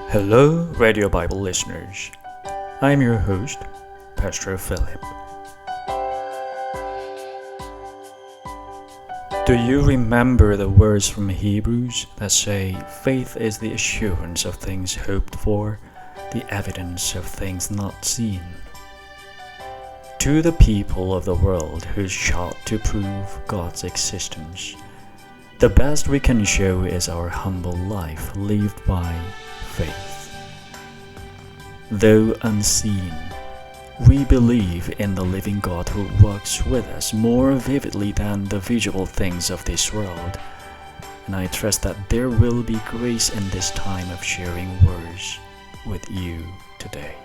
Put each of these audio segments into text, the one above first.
Hello, Radio Bible listeners. I'm your host, Pastor Philip. Do you remember the words from Hebrews that say, faith is the assurance of things hoped for, the evidence of things not seen? To the people of the world who sought to prove God's existence, the best we can show is our humble life lived by faith. Though unseen, we believe in the living God who works with us more vividly than the visual things of this world, and I trust that there will be grace in this time of sharing words with you today.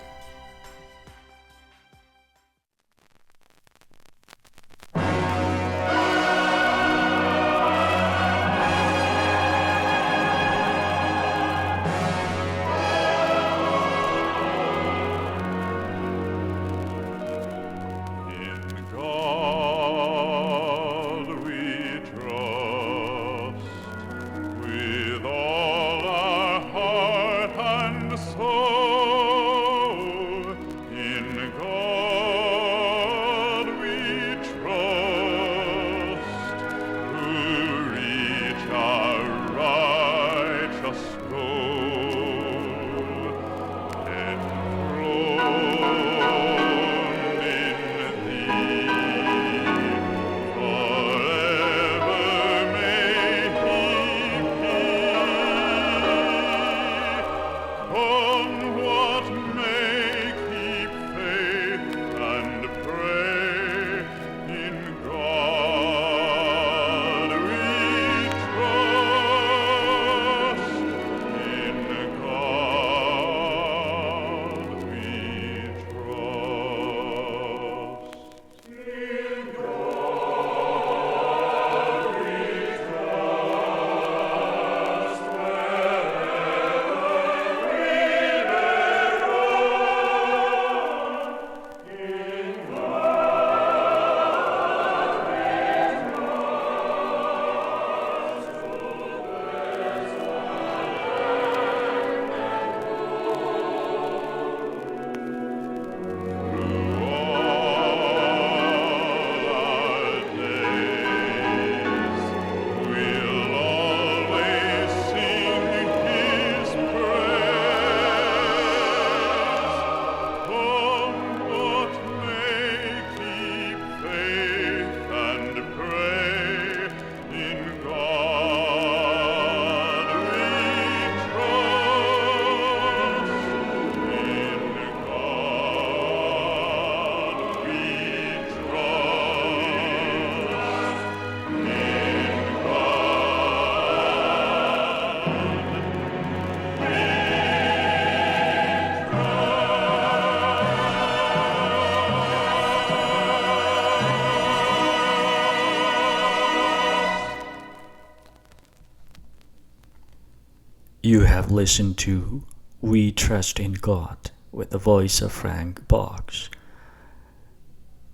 You have listened to We Trust in God with the voice of Frank Boggs.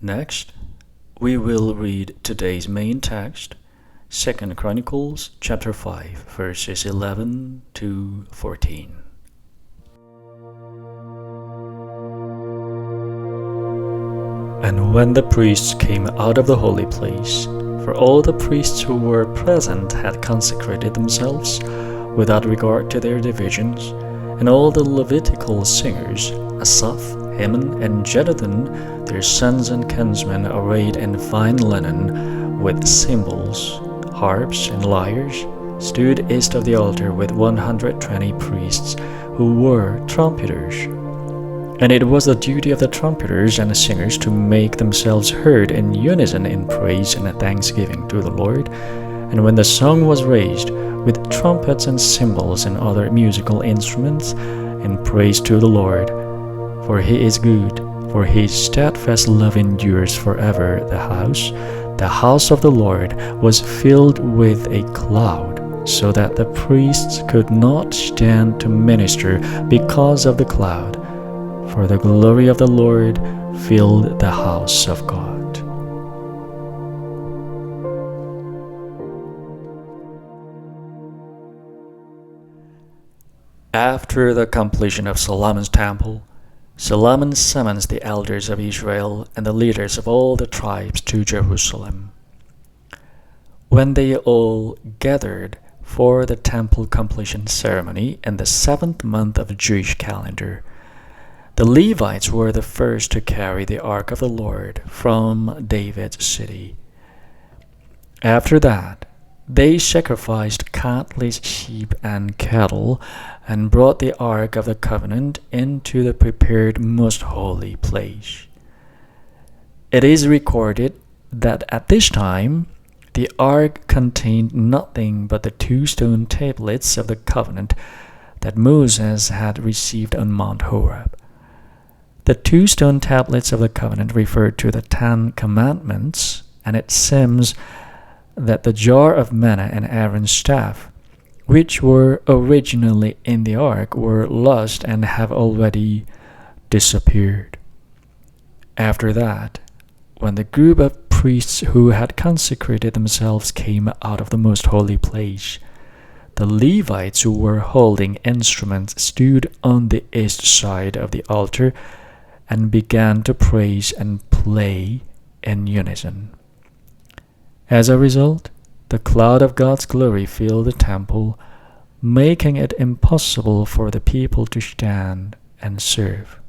Next, we will read today's main text, 2 Chronicles chapter 5, verses 11 to 14. And when the priests came out of the holy place, for all the priests who were present had consecrated themselves, without regard to their divisions, and all the Levitical singers, Asaph, Heman, and Jeduthun, their sons and kinsmen, arrayed in fine linen, with cymbals, harps, and lyres, stood east of the altar with 120 priests, who were trumpeters. And it was the duty of the trumpeters and the singers to make themselves heard in unison in praise and thanksgiving to the Lord. And when the song was raised, with trumpets and cymbals and other musical instruments, in praise to the Lord. For he is good, for his steadfast love endures forever. The house of the Lord, was filled with a cloud, so that the priests could not stand to minister because of the cloud. For the glory of the Lord filled the house of God. After the completion of Solomon's temple, Solomon summons the elders of Israel and the leaders of all the tribes to Jerusalem. When they all gathered for the temple completion ceremony in the 7th month of the Jewish calendar, the Levites were the first to carry the ark of the Lord from David's city. After that, they sacrificed countless sheep and cattle and brought the ark of the covenant into the prepared most holy place. It is recorded that at this time the ark contained nothing but the 2 stone tablets of the covenant that Moses had received on Mount Horeb. The 2 stone tablets of the covenant referred to the 10 commandments, and it seems that the jar of manna and Aaron's staff, which were originally in the ark, were lost and have already disappeared. After that, when the group of priests who had consecrated themselves came out of the most holy place, the Levites who were holding instruments stood on the east side of the altar and began to praise and play in unison. As a result, the cloud of God's glory filled the temple, making it impossible for the people to stand and serve.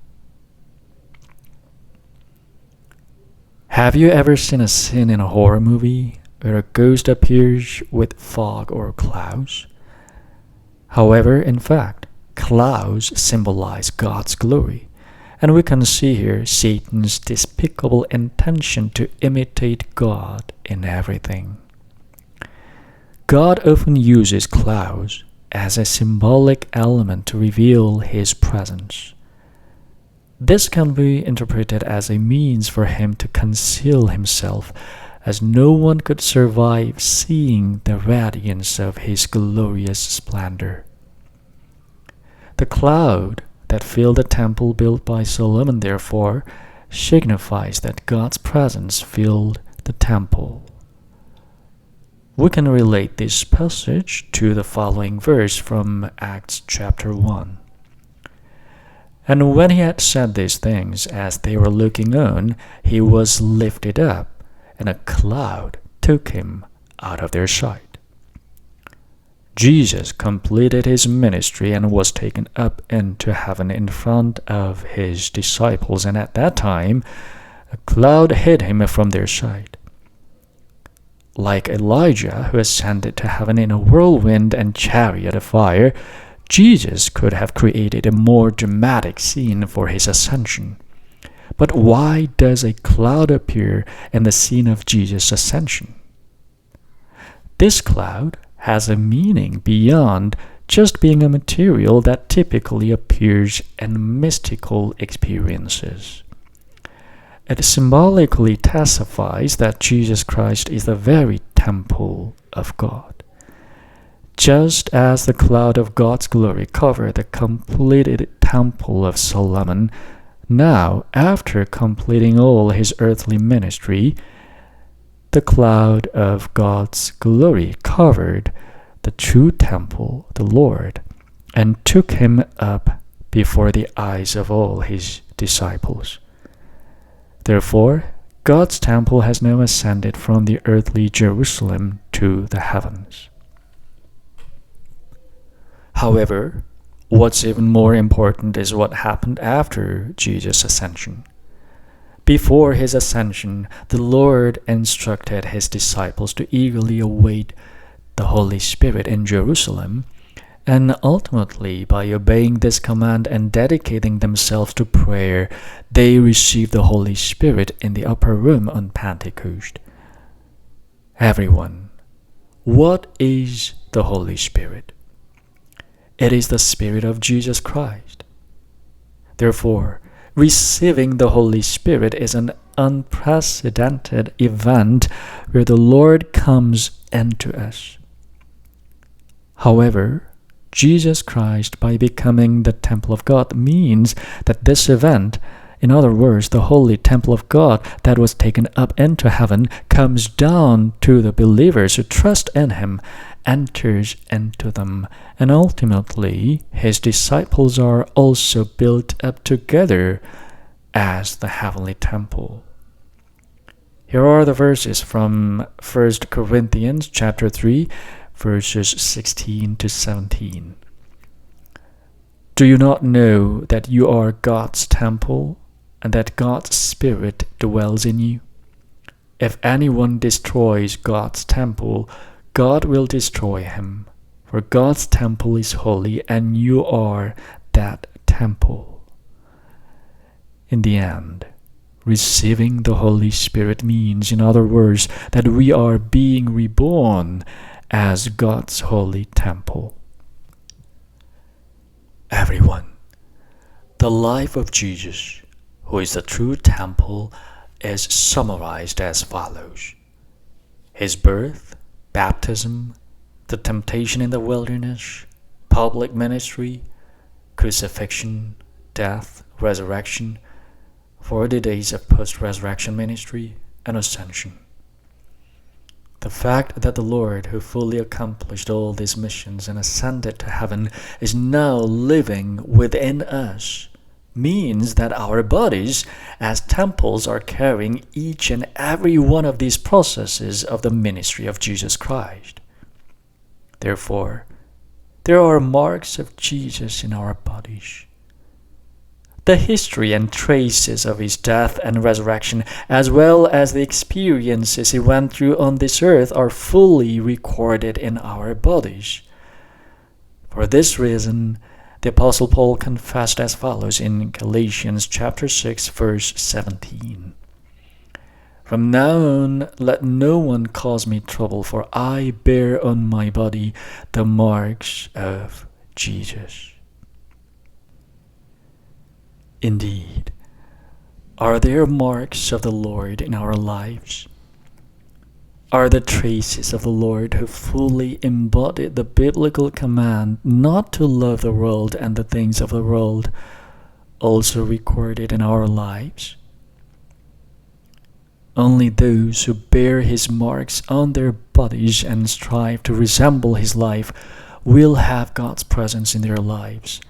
Have you ever seen a scene in a horror movie where a ghost appears with fog or clouds? However, in fact, clouds symbolize God's glory. And we can see here Satan's despicable intention to imitate God in everything. God often uses clouds as a symbolic element to reveal his presence. This can be interpreted as a means for him to conceal himself, as no one could survive seeing the radiance of his glorious splendor. The cloud that filled the temple built by Solomon, therefore, signifies that God's presence filled the temple. We can relate this passage to the following verse from Acts chapter 1. And when he had said these things, as they were looking on, he was lifted up, and a cloud took him out of their sight. Jesus completed his ministry and was taken up into heaven in front of his disciples, and at that time a cloud hid him from their sight. Like Elijah, who ascended to heaven in a whirlwind and chariot of fire, Jesus could have created a more dramatic scene for his ascension. But why does a cloud appear in the scene of Jesus' ascension? This cloud has a meaning beyond just being a material that typically appears in mystical experiences. It symbolically testifies that Jesus Christ is the very temple of God. Just as the cloud of God's glory covered the completed temple of Solomon, now, after completing all his earthly ministry, the cloud of God's glory covered the true temple, the Lord, and took him up before the eyes of all his disciples. Therefore, God's temple has now ascended from the earthly Jerusalem to the heavens. However, what's even more important is what happened after Jesus' ascension. Before his ascension, the Lord instructed his disciples to eagerly await the Holy Spirit in Jerusalem, and ultimately, by obeying this command and dedicating themselves to prayer, they received the Holy Spirit in the upper room on Pentecost. Everyone, what is the Holy Spirit? It is the Spirit of Jesus Christ. Therefore, receiving the Holy Spirit is an unprecedented event where the Lord comes into us. However, Jesus Christ, by becoming the temple of God, means that this event In other words, the holy temple of God that was taken up into heaven comes down to the believers who trust in Him, enters into them, and ultimately His disciples are also built up together as the heavenly temple. Here are the verses from 1 Corinthians chapter 3, verses 16 to 17. Do you not know that you are God's temple, and that God's Spirit dwells in you? If anyone destroys God's temple, God will destroy him. For God's temple is holy, and you are that temple. In the end, receiving the Holy Spirit means, in other words, that we are being reborn as God's holy temple. Everyone, the life of Jesus, who is the true temple, is summarized as follows: His birth, baptism, the temptation in the wilderness, public ministry, crucifixion, death, resurrection, 40 days of post-resurrection ministry, and ascension. The fact that the Lord, who fully accomplished all these missions and ascended to heaven, is now living within us means that our bodies as temples are carrying each and every one of these processes of the ministry of Jesus Christ. Therefore, there are marks of Jesus in our bodies. The history and traces of His death and resurrection, as well as the experiences He went through on this earth, are fully recorded in our bodies. For this reason, the Apostle Paul confessed as follows in Galatians chapter 6, verse 17. From now on, let no one cause me trouble, for I bear on my body the marks of Jesus. Indeed, are there marks of the Lord in our lives? Are the traces of the Lord, who fully embodied the biblical command not to love the world and the things of the world, also recorded in our lives? Only those who bear His marks on their bodies and strive to resemble His life will have God's presence in their lives,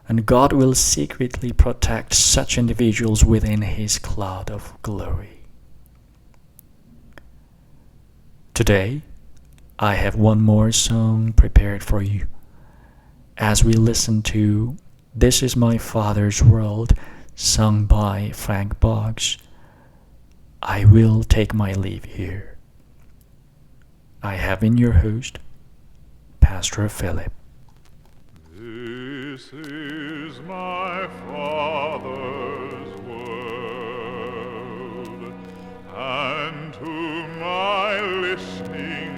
and God will secretly protect such individuals within His cloud of glory. Today, I have one more song prepared for you. As we listen to This Is My Father's World, sung by Frank Boggs, I will take my leave here. I have been your host, Pastor Philip. This is my Father's world, and to my listening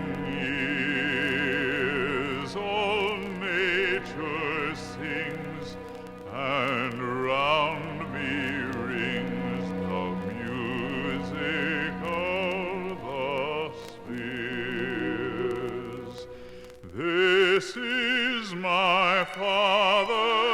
ears all nature sings, and round me rings the music of the spheres. This is my Father.